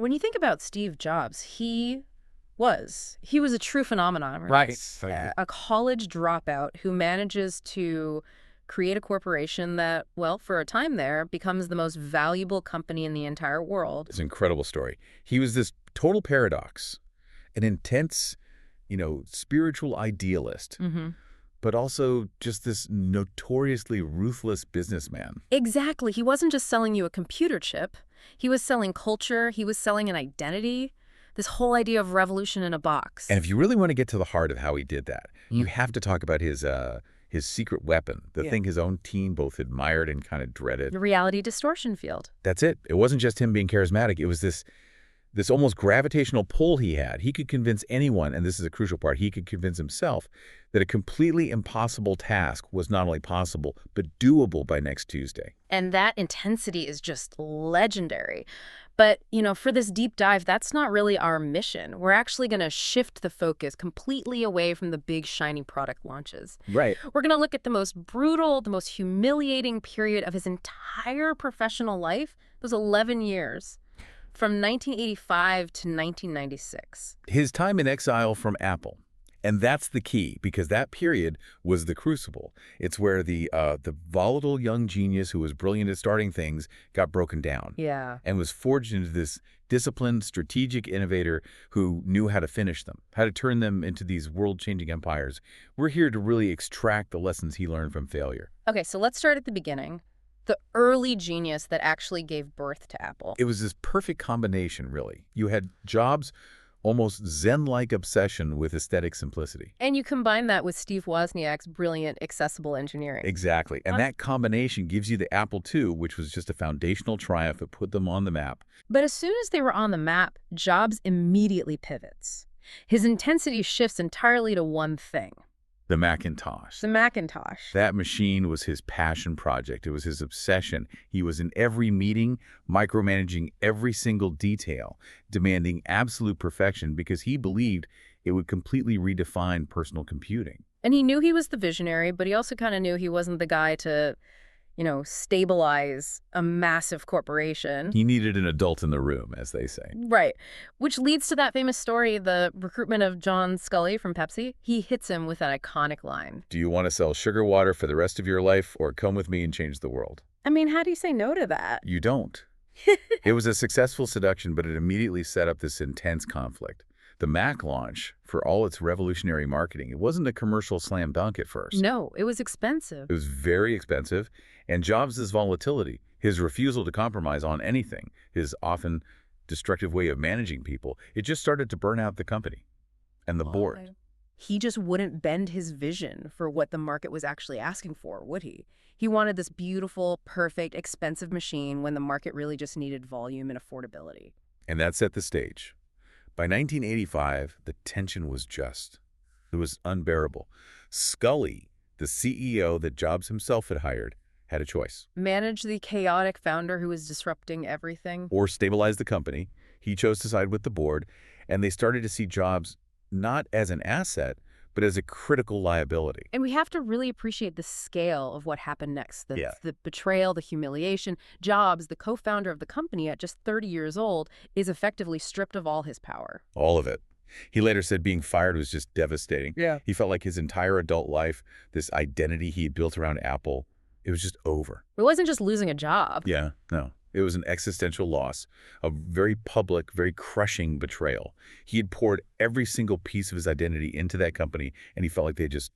When you think about Steve Jobs, he was a true phenomenon, Right. A college dropout who manages to create a corporation that, well, for a time there, becomes the most valuable company in the entire world. It's an incredible story. He was this total paradox, an intense, spiritual idealist, but also just this notoriously ruthless businessman. Exactly. He wasn't just selling you a computer chip. He was selling culture. He was selling an identity. This whole idea of revolution in a box. And if you really want to get to the heart of how he did that, you have to talk about his secret weapon, the thing his own team both admired and kind of dreaded. The reality distortion field. That's it. It wasn't just him being charismatic. It was this almost gravitational pull he had. He could convince anyone, and this is a crucial part, he could convince himself that a completely impossible task was not only possible, but doable by next Tuesday. And that intensity is just legendary. But, for this deep dive, that's not really our mission. We're actually going to shift the focus completely away from the big, shiny product launches. Right. We're going to look at the most brutal, the most humiliating period of his entire professional life, those 11 years, from 1985 to 1996. His time in exile from Apple. And that's the key, because that period was the crucible. It's where the volatile young genius who was brilliant at starting things got broken down. Yeah. And was forged into this disciplined, strategic innovator who knew how to finish them, how to turn them into these world-changing empires. We're here to really extract the lessons he learned from failure. Okay, so let's start at the beginning. The early genius that actually gave birth to Apple. It was this perfect combination, really. You had Jobs' almost Zen-like obsession with aesthetic simplicity. And you combine that with Steve Wozniak's brilliant, accessible engineering. Exactly. And that combination gives you the Apple II, which was just a foundational triumph that put them on the map. But as soon as they were on the map, Jobs immediately pivots. His intensity shifts entirely to one thing. The Macintosh. The Macintosh. That machine was his passion project. It was his obsession. He was in every meeting, micromanaging every single detail, demanding absolute perfection because he believed it would completely redefine personal computing. And he knew he was the visionary, but he also kind of knew he wasn't the guy to, stabilize a massive corporation. He needed an adult in the room, as they say. Right. Which leads to that famous story, the recruitment of John Scully from Pepsi. He hits him with that iconic line. Do you want to sell sugar water for the rest of your life or come with me and change the world? I mean, how do you say no to that? You don't. It was a successful seduction, but it immediately set up this intense conflict. The Mac launch, for all its revolutionary marketing, it wasn't a commercial slam dunk at first. No, it was expensive. It was very expensive. And Jobs' volatility, his refusal to compromise on anything, his often destructive way of managing people, it just started to burn out the company and the board. He just wouldn't bend his vision for what the market was actually asking for, would he? He wanted this beautiful, perfect, expensive machine when the market really just needed volume and affordability. And that set the stage. By 1985, the tension was it was unbearable. Scully, the CEO that Jobs himself had hired, had a choice. Manage the chaotic founder who was disrupting everything. Or stabilize the company. He chose to side with the board, and they started to see Jobs not as an asset, but as a critical liability. And we have to really appreciate the scale of what happened next. The betrayal, the humiliation. Jobs, the co-founder of the company at just 30 years old, is effectively stripped of all his power. All of it. He later said being fired was just devastating. Yeah. He felt like his entire adult life, this identity he had built around Apple, it was just over. It wasn't just losing a job. Yeah, no. It was an existential loss, a very public, very crushing betrayal. He had poured every single piece of his identity into that company, and he felt like they had just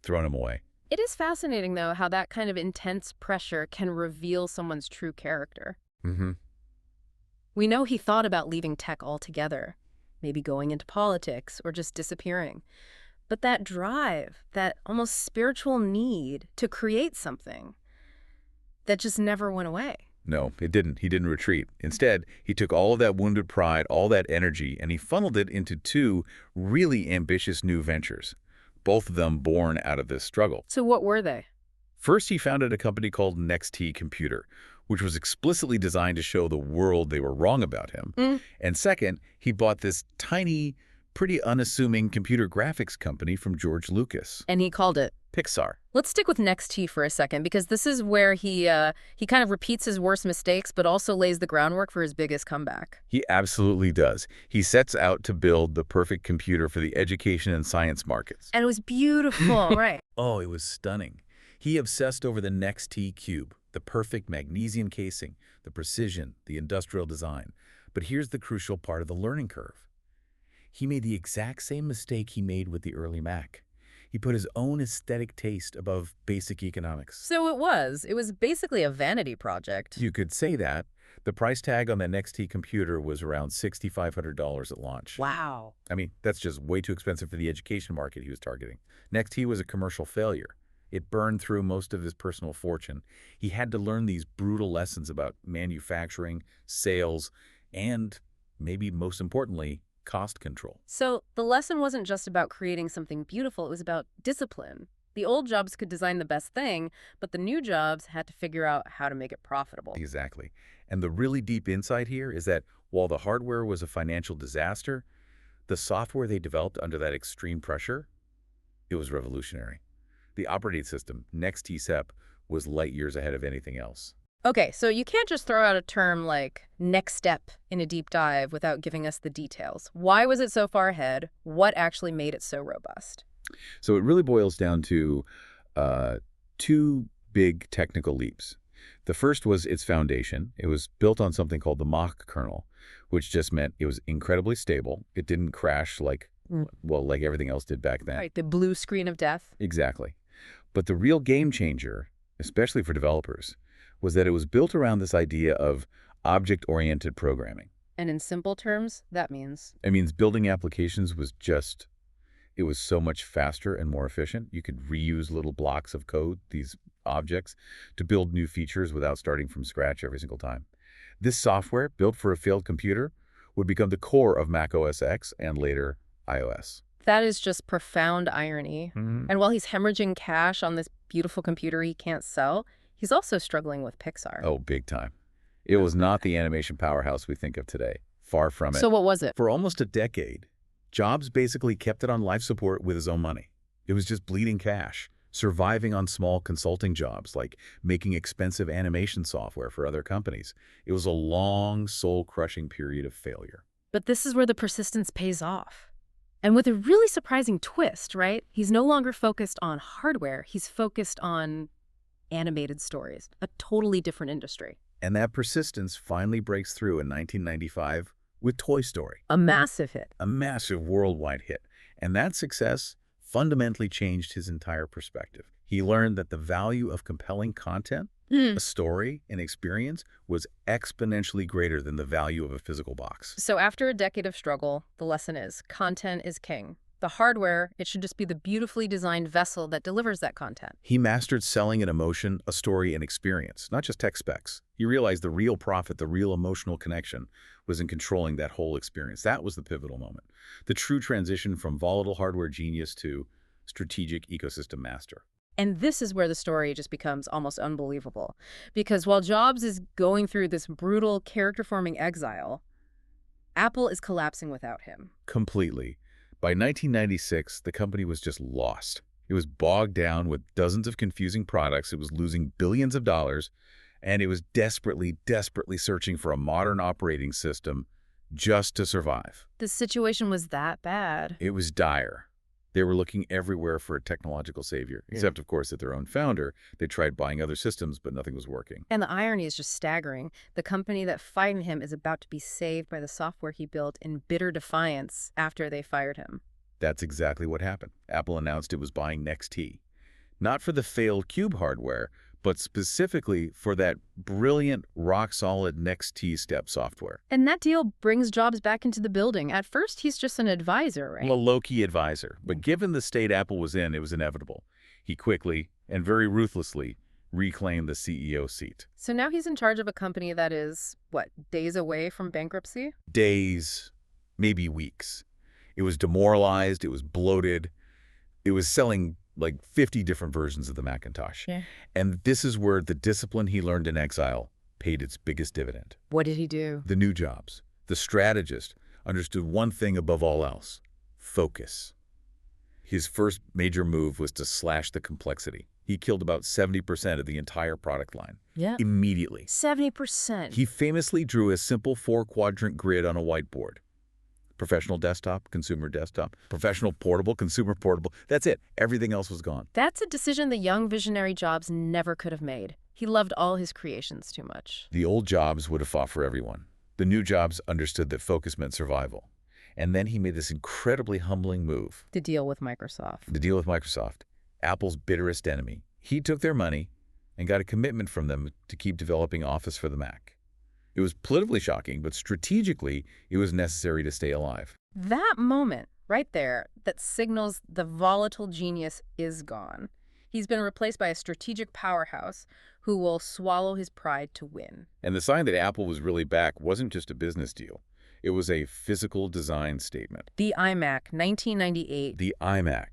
thrown him away. It is fascinating, though, how that kind of intense pressure can reveal someone's true character. Mm-hmm. We know he thought about leaving tech altogether, maybe going into politics or just disappearing. But that drive, that almost spiritual need to create something, that just never went away. No, it didn't. He didn't retreat. Instead, he took all of that wounded pride, all that energy, and he funneled it into two really ambitious new ventures, both of them born out of this struggle. So what were they? First, he founded a company called NXT Computer, which was explicitly designed to show the world they were wrong about him. And second, he bought this tiny, pretty unassuming computer graphics company from George Lucas. And he called it Pixar. Let's stick with Next T for a second, because this is where he kind of repeats his worst mistakes, but also lays the groundwork for his biggest comeback. He absolutely does. He sets out to build the perfect computer for the education and science markets. And it was beautiful, right? Oh, it was stunning. He obsessed over the Next T cube, the perfect magnesium casing, the precision, the industrial design. But here's the crucial part of the learning curve. He made the exact same mistake he made with the early Mac. He put his own aesthetic taste above basic economics. So it was basically a vanity project. You could say that. The price tag on the Next T computer was around $6,500 at launch. Wow. I mean, that's just way too expensive for the education market he was targeting. Next T was a commercial failure. It burned through most of his personal fortune. He had to learn these brutal lessons about manufacturing, sales, and maybe most importantly, cost control. So the lesson wasn't just about creating something beautiful, it was about discipline. The old jobs could design the best thing, but the new jobs had to figure out how to make it profitable. Exactly. And the really deep insight here is that while the hardware was a financial disaster, the software they developed under that extreme pressure, it was revolutionary. The operating system, Next T-SEP, was light years ahead of anything else. Okay, so you can't just throw out a term like next step in a deep dive without giving us the details. Why was it so far ahead? What actually made it so robust? So it really boils down to two big technical leaps. The first was its foundation. It was built on something called the Mach kernel, which just meant it was incredibly stable. It didn't crash like everything else did back then. Right, the blue screen of death. Exactly. But the real game changer, especially for developers, was that it was built around this idea of object-oriented programming. And in simple terms, that means? It means building applications was just, it was so much faster and more efficient. You could reuse little blocks of code, these objects, to build new features without starting from scratch every single time. This software, built for a failed computer, would become the core of Mac OS X and later iOS. That is just profound irony. And while he's hemorrhaging cash on this beautiful computer he can't sell, he's also struggling with Pixar. Oh, big time. It was not the animation powerhouse we think of today. Far from it. So what was it? For almost a decade, Jobs basically kept it on life support with his own money. It was just bleeding cash, surviving on small consulting jobs like making expensive animation software for other companies. It was a long, soul-crushing period of failure. But this is where the persistence pays off. And with a really surprising twist, right? He's no longer focused on hardware. He's focused on animated stories, a totally different industry. And that persistence finally breaks through in 1995 with Toy Story. A massive hit. A massive worldwide hit. And that success fundamentally changed his entire perspective. He learned that the value of compelling content, a story, an experience, was exponentially greater than the value of a physical box. So after a decade of struggle, the lesson is content is king. The hardware, it should just be the beautifully designed vessel that delivers that content. He mastered selling an emotion, a story, an experience, not just tech specs. He realized the real profit, the real emotional connection was in controlling that whole experience. That was the pivotal moment. The true transition from volatile hardware genius to strategic ecosystem master. And this is where the story just becomes almost unbelievable. Because while Jobs is going through this brutal, character-forming exile, Apple is collapsing without him. Completely. By 1996, the company was just lost. It was bogged down with dozens of confusing products. It was losing billions of dollars, and it was desperately, desperately searching for a modern operating system just to survive. The situation was that bad. It was dire. They were looking everywhere for a technological savior, except, of course, at their own founder. They tried buying other systems, but nothing was working. And the irony is just staggering. The company that fired him is about to be saved by the software he built in bitter defiance after they fired him. That's exactly what happened. Apple announced it was buying Next T. Not for the failed Cube hardware, but specifically for that brilliant, rock-solid Next T-Step software. And that deal brings Jobs back into the building. At first, he's just an advisor, right? Well, a low-key advisor. But given the state Apple was in, it was inevitable. He quickly, and very ruthlessly, reclaimed the CEO seat. So now he's in charge of a company that is, what, days away from bankruptcy? Days, maybe weeks. It was demoralized, it was bloated, it was selling like 50 different versions of the Macintosh. Yeah. And this is where the discipline he learned in Exile paid its biggest dividend. What did he do? The new Jobs, the strategist, understood one thing above all else: focus. His first major move was to slash the complexity. He killed about 70% of the entire product line. Yeah. Immediately. 70%. He famously drew a simple four-quadrant grid on a whiteboard. Professional desktop, consumer desktop, professional portable, consumer portable. That's it. Everything else was gone. That's a decision the young visionary Jobs never could have made. He loved all his creations too much. The old Jobs would have fought for everyone. The new Jobs understood that focus meant survival. And then he made this incredibly humbling move. To deal with Microsoft. The deal with Microsoft, Apple's bitterest enemy. He took their money and got a commitment from them to keep developing Office for the Mac. It was politically shocking, but strategically, it was necessary to stay alive. That moment, right there, that signals the volatile genius is gone. He's been replaced by a strategic powerhouse who will swallow his pride to win. And the sign that Apple was really back wasn't just a business deal. It was a physical design statement. The iMac, 1998. The iMac.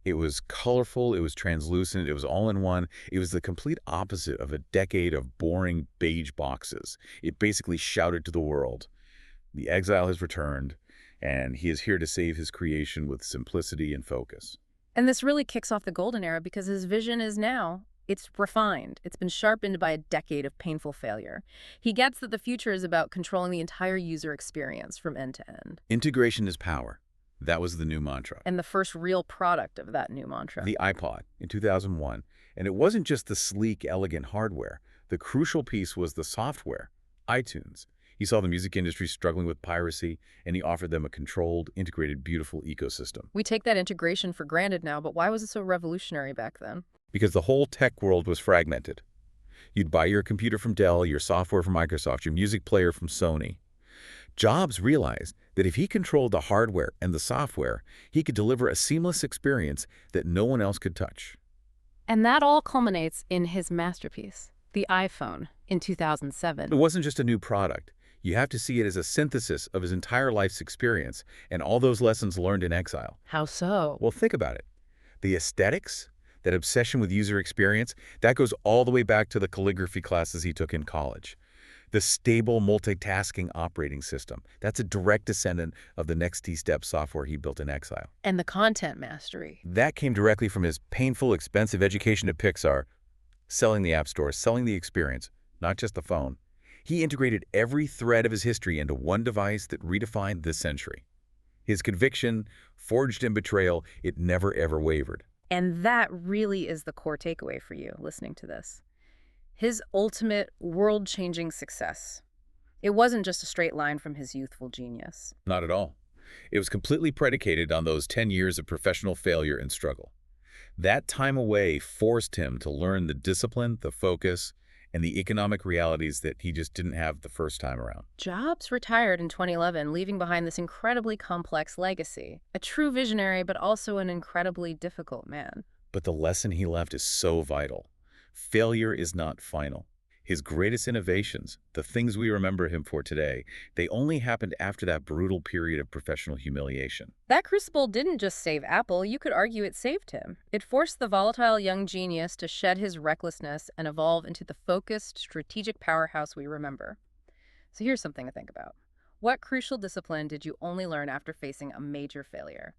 It was colorful, it was translucent, it was all-in-one. It was the complete opposite of a decade of boring beige boxes. It basically shouted to the world, the Exile has returned, and he is here to save his creation with simplicity and focus. And this really kicks off the golden era because his vision is now, it's refined. It's been sharpened by a decade of painful failure. He gets that the future is about controlling the entire user experience from end to end. Integration is power. That was the new mantra. And the first real product of that new mantra. The iPod in 2001. And it wasn't just the sleek, elegant hardware. The crucial piece was the software, iTunes. He saw the music industry struggling with piracy, and he offered them a controlled, integrated, beautiful ecosystem. We take that integration for granted now, but why was it so revolutionary back then? Because the whole tech world was fragmented. You'd buy your computer from Dell, your software from Microsoft, your music player from Sony. Jobs realized that if he controlled the hardware and the software, he could deliver a seamless experience that no one else could touch. And that all culminates in his masterpiece, the iPhone, in 2007. It wasn't just a new product. You have to see it as a synthesis of his entire life's experience and all those lessons learned in exile. How so? Well, think about it. The aesthetics, that obsession with user experience, that goes all the way back to the calligraphy classes he took in college. The stable multitasking operating system, that's a direct descendant of the Next T-Step software he built in exile. And the content mastery. That came directly from his painful, expensive education at Pixar, selling the App Store, selling the experience, not just the phone. He integrated every thread of his history into one device that redefined this century. His conviction, forged in betrayal, it never ever wavered. And that really is the core takeaway for you listening to this. His ultimate world-changing success. It wasn't just a straight line from his youthful genius. Not at all. It was completely predicated on those 10 years of professional failure and struggle. That time away forced him to learn the discipline, the focus, and the economic realities that he just didn't have the first time around. Jobs retired in 2011, leaving behind this incredibly complex legacy. A true visionary, but also an incredibly difficult man. But the lesson he left is so vital. Failure is not final. His greatest innovations, the things we remember him for today, they only happened after that brutal period of professional humiliation. That crucible didn't just save Apple, you could argue it saved him. It forced the volatile young genius to shed his recklessness and evolve into the focused, strategic powerhouse we remember. So here's something to think about. What crucial discipline did you only learn after facing a major failure?